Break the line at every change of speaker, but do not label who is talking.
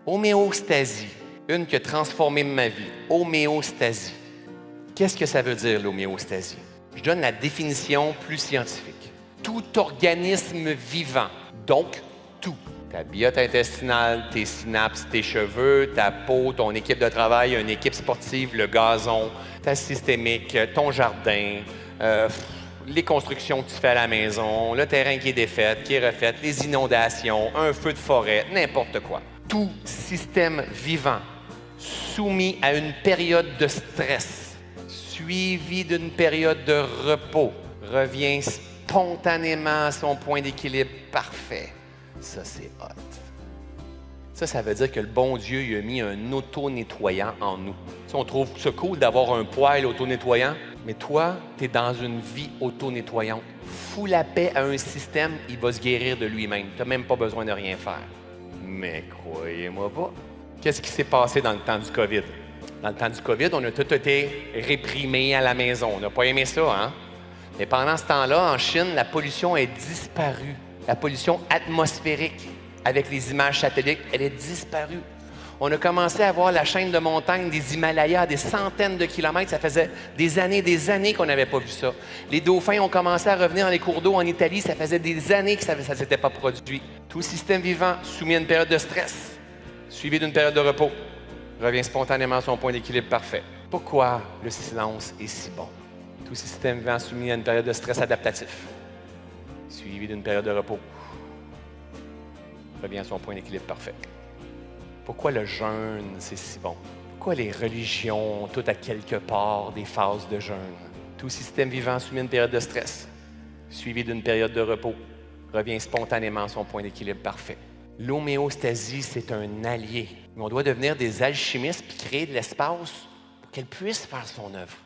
Homéostasie, une qui a transformé ma vie. Homéostasie. Qu'est-ce que ça veut dire, l'homéostasie? Je donne la définition plus scientifique. Tout organisme vivant, donc tout. Ta biote intestinale, tes synapses, tes cheveux, ta peau, ton équipe de travail, une équipe sportive, le gazon, ta systémique, ton jardin, les constructions que tu fais à la maison, le terrain qui est défait, qui est refait, les inondations, un feu de forêt, n'importe quoi. Tout système vivant soumis à une période de stress, suivi d'une période de repos, revient spontanément à son point d'équilibre parfait. Ça, c'est hot. Ça veut dire que le bon Dieu il a mis un auto-nettoyant en nous. Si on trouve ça cool d'avoir un poêle auto-nettoyant, mais toi, tu es dans une vie auto-nettoyante. Fous la paix à un système, il va se guérir de lui-même. Tu n'as même pas besoin de rien faire. Mais croyez-moi pas. Qu'est-ce qui s'est passé dans le temps du COVID? Dans le temps du COVID, on a tout été réprimés à la maison. On n'a pas aimé ça, hein? Mais pendant ce temps-là, en Chine, la pollution est disparue. La pollution atmosphérique avec les images satellites, elle est disparue. On a commencé à voir la chaîne de montagnes des Himalayas à des centaines de kilomètres. Ça faisait des années qu'on n'avait pas vu ça. Les dauphins ont commencé à revenir dans les cours d'eau en Italie. Ça faisait des années que ça ne s'était pas produit. Tout système vivant soumis à une période de stress, suivi d'une période de repos, revient spontanément à son point d'équilibre parfait. Pourquoi le silence est si bon? Tout système vivant soumis à une période de stress adaptatif, suivi d'une période de repos, revient à son point d'équilibre parfait. Pourquoi le jeûne, c'est si bon? Pourquoi les religions ont toutes à quelque part des phases de jeûne? Tout système vivant soumis à une période de stress, suivi d'une période de repos, revient spontanément à son point d'équilibre parfait. L'homéostasie, c'est un allié. Mais on doit devenir des alchimistes puis créer de l'espace pour qu'elle puisse faire son œuvre.